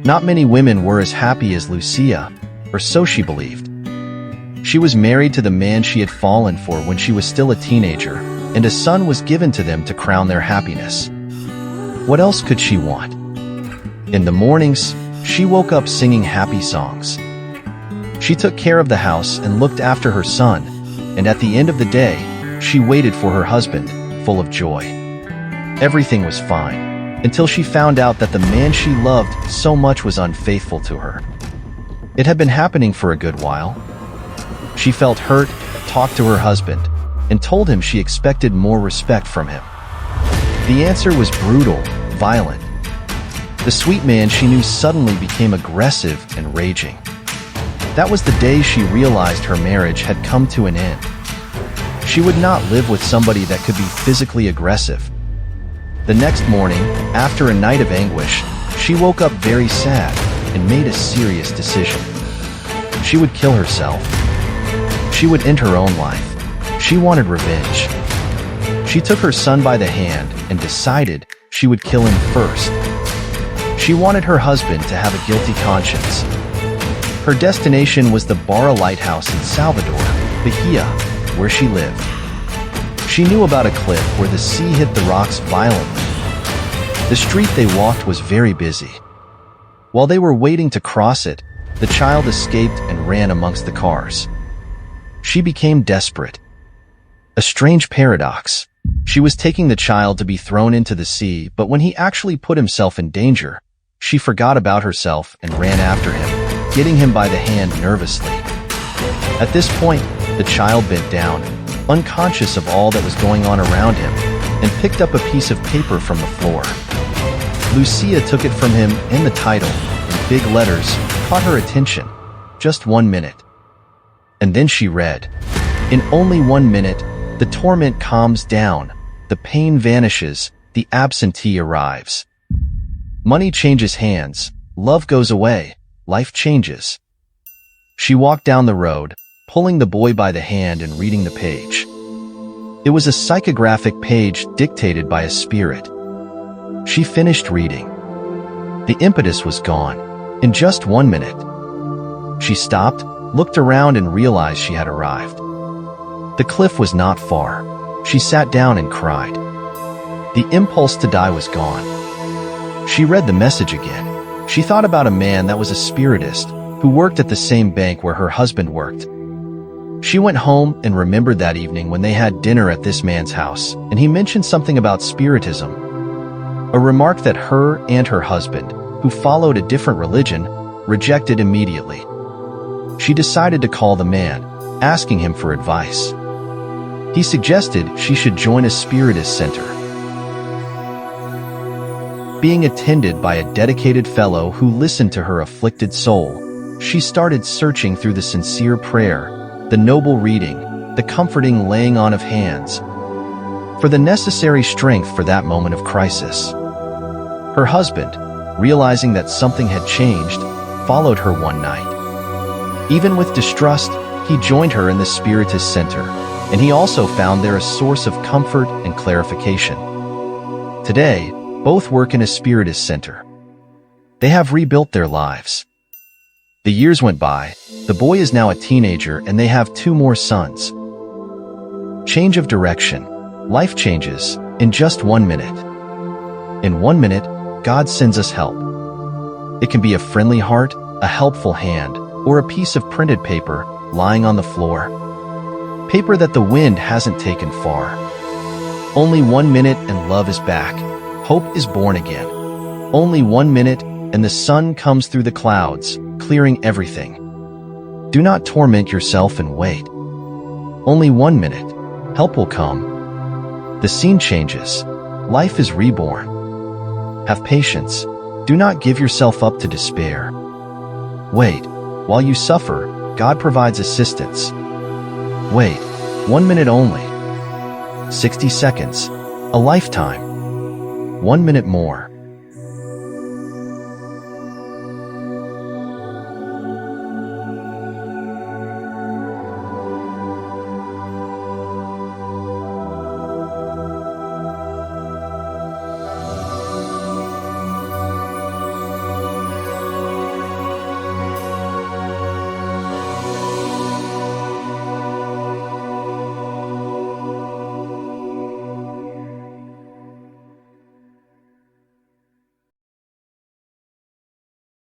Not many women were as happy as Lucia, or so she believed. She was married to the man she had fallen for when she was still a teenager, and a son was given to them to crown their happiness. What else could she want? In the mornings, she woke up singing happy songs. She took care of the house and looked after her son, and at the end of the day, she waited for her husband, full of joy. Everything was fine, until she found out that the man she loved so much was unfaithful to her. It had been happening for a good while. She felt hurt, talked to her husband, and told him she expected more respect from him. The answer was brutal, violent. The sweet man she knew suddenly became aggressive and raging. That was the day she realized her marriage had come to an end. She would not live with somebody that could be physically aggressive. The next morning, after a night of anguish, she woke up very sad and made a serious decision. She would kill herself. She would end her own life. She wanted revenge. She took her son by the hand and decided she would kill him first. She wanted her husband to have a guilty conscience. Her destination was the Barra Lighthouse in Salvador, Bahia, where she lived. She knew about a cliff where the sea hit the rocks violently. The street they walked was very busy. While they were waiting to cross it, the child escaped and ran amongst the cars. She became desperate. A strange paradox. She was taking the child to be thrown into the sea, but when he actually put himself in danger, she forgot about herself and ran after him, getting him by the hand nervously. At this point, the child bent down, unconscious of all that was going on around him, and picked up a piece of paper from the floor. Lucia took it from him, and the title, in big letters, caught her attention. Just 1 minute. And then she read, "In only 1 minute, the torment calms down, the pain vanishes, the absentee arrives. Money changes hands, love goes away, life changes." She walked down the road, pulling the boy by the hand and reading the page. It was a psychographic page dictated by a spirit. She finished reading. The impetus was gone, in just 1 minute. She stopped, looked around and realized she had arrived. The cliff was not far. She sat down and cried. The impulse to die was gone. She read the message again. She thought about a man that was a spiritist, who worked at the same bank where her husband worked. She went home and remembered that evening when they had dinner at this man's house, and he mentioned something about spiritism, a remark that her and her husband, who followed a different religion, rejected immediately. She decided to call the man, asking him for advice. He suggested she should join a spiritist center. Being attended by a dedicated fellow who listened to her afflicted soul, she started searching through the sincere prayer, the noble reading, the comforting laying on of hands, for the necessary strength for that moment of crisis. Her husband, realizing that something had changed, followed her one night. Even with distrust, he joined her in the Spiritist Center, and he also found there a source of comfort and clarification. Today, both work in a Spiritist Center. They have rebuilt their lives. The years went by, the boy is now a teenager and they have 2 more sons. Change of direction. Life changes in just 1 minute. In 1 minute, God sends us help. It can be a friendly heart, a helpful hand, or a piece of printed paper lying on the floor. Paper that the wind hasn't taken far. Only 1 minute and love is back. Hope is born again. Only 1 minute and the sun comes through the clouds, clearing everything. Do not torment yourself and wait. Only 1 minute. Help will come. The scene changes. Life is reborn. Have patience. Do not give yourself up to despair. Wait. While you suffer, God provides assistance. Wait. 1 minute only. 60 seconds. A lifetime. 1 minute more.